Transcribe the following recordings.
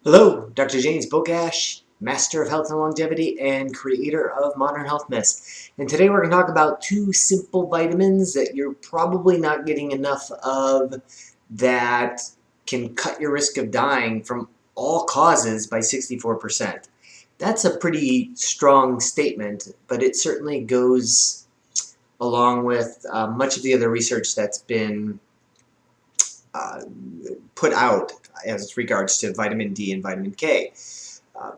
Hello, Dr. James Bogash, Master of Health and Longevity and creator of Modern Health Myths. And today we're going to talk about two simple vitamins that you're probably not getting enough of that can cut your risk of dying from all causes by 64%. That's a pretty strong statement, but it certainly goes along with much of the other research that's been uh, put out as regards to vitamin D and vitamin K. Uh,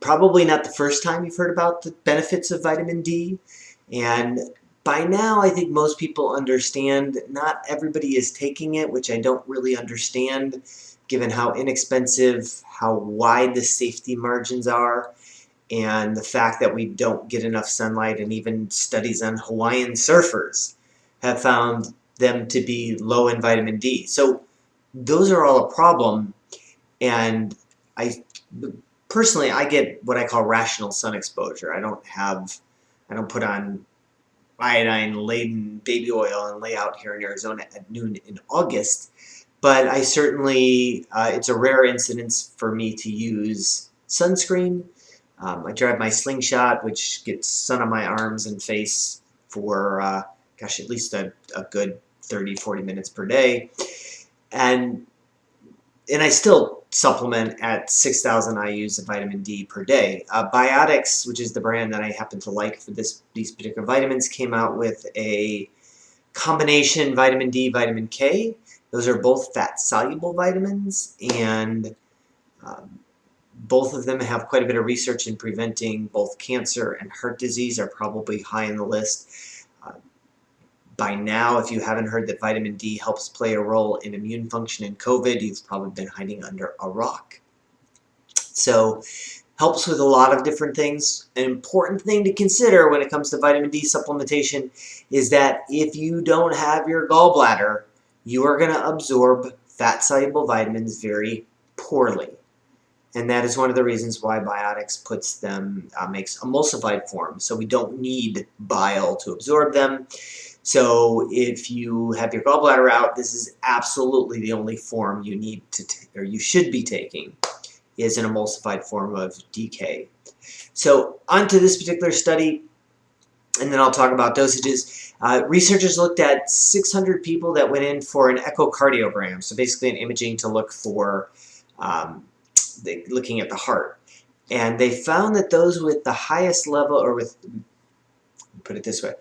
Probably not the first time you've heard about the benefits of vitamin D, and by now I think most people understand. Not everybody is taking it, which I don't really understand given how inexpensive, how wide the safety margins are, and the fact that we don't get enough sunlight, and even studies on Hawaiian surfers have found them to be low in vitamin D. So those are all a problem, and I personally I get what I call rational sun exposure. I don't put on iodine laden baby oil and lay out here in Arizona at noon in August, but I certainly it's a rare incidence for me to use sunscreen. I drive my Slingshot, which gets sun on my arms and face for gosh, at least a good 30-40 minutes per day, and I still supplement at 6,000 IUs of vitamin D per day. Biotics, which is the brand that I happen to like for these particular vitamins, came out with a combination vitamin D, vitamin K. Those are both fat-soluble vitamins, and um, both of them have quite a bit of research in preventing both cancer and heart disease, are probably high on the list. Uh, by now, if you haven't heard that vitamin D helps play a role in immune function in COVID, you've probably been hiding under a rock. So, helps with a lot of different things. An important thing to consider when it comes to vitamin D supplementation is that if you don't have your gallbladder, you are going to absorb fat-soluble vitamins very poorly. And that is one of the reasons why Biotics puts them, makes emulsified form. So we don't need bile to absorb them. So if you have your gallbladder out, this is absolutely the only form you need to, or you should be taking, is an emulsified form of DK. So onto this particular study, and then I'll talk about dosages. Researchers looked at 600 people that went in for an echocardiogram, so basically an imaging to look for looking at the heart. And they found that those with the highest level, or with, put it this way,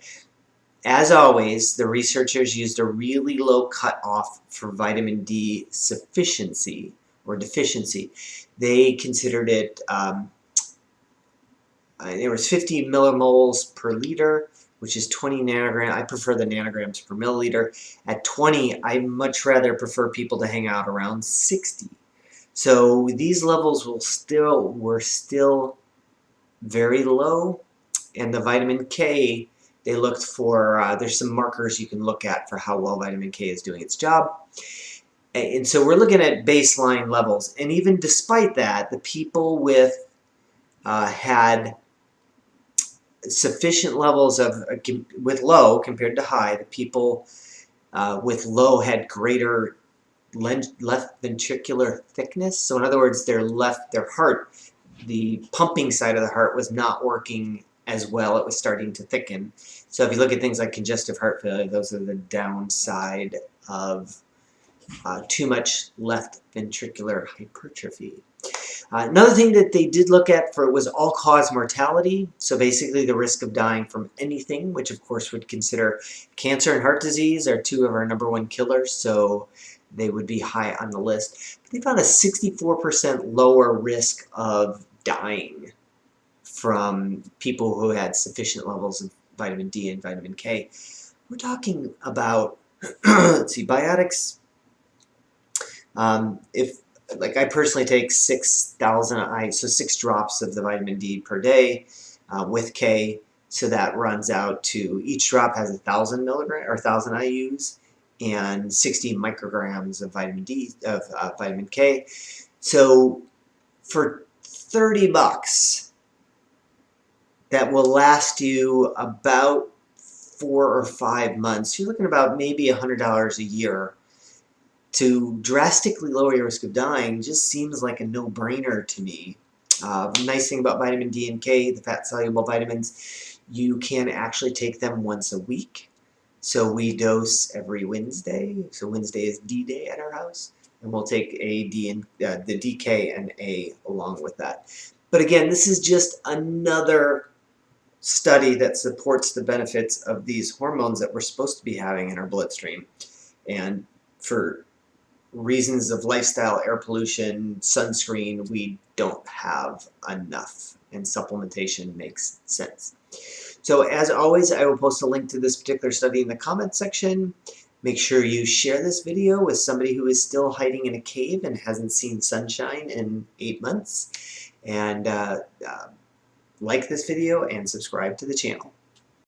as always, the researchers used a really low cutoff for vitamin D sufficiency or deficiency. They considered it, there was 50 millimoles per liter, which is 20 nanograms. I prefer the nanograms per milliliter. At 20, I much rather prefer people to hang out around 60. So these levels were still very low, and the vitamin K, they looked for, there's some markers you can look at for how well vitamin K is doing its job. And so we're looking at baseline levels, and even despite that, the people with had sufficient levels of, with low compared to high, the people with low had greater left ventricular thickness. So in other words, their heart, the pumping side of the heart was not working as well. It was starting to thicken. So if you look at things like congestive heart failure, those are the downside of too much left ventricular hypertrophy. Another thing that they did look at for was all-cause mortality, so basically the risk of dying from anything, which of course would consider cancer and heart disease are two of our #1 killers, so they would be high on the list. But they found a 64% lower risk of dying from people who had sufficient levels of vitamin D and vitamin K. We're talking about, let's see, Biotics. If like I personally take 6,000 so 6 drops of the vitamin D per day with K, so that runs out to each drop has 1,000 milligrams or 1,000 IUs and 60 micrograms of vitamin D of vitamin K. So for $30, that will last you about 4 or 5 months. You're looking about maybe $100 a year. to drastically lower your risk of dying just seems like a no-brainer to me. Nice thing about vitamin D and K, the fat-soluble vitamins, you can actually take them once a week. So we dose every Wednesday. So Wednesday is D day at our house, and we'll take the DK and A along with that. But again, this is just another study that supports the benefits of these hormones that we're supposed to be having in our bloodstream. And for reasons of lifestyle, air pollution, sunscreen, we don't have enough, and supplementation makes sense. So as always, I will post a link to this particular study in the comments section. Make sure you share this video with somebody who is still hiding in a cave and hasn't seen sunshine in 8 months. And like this video and subscribe to the channel.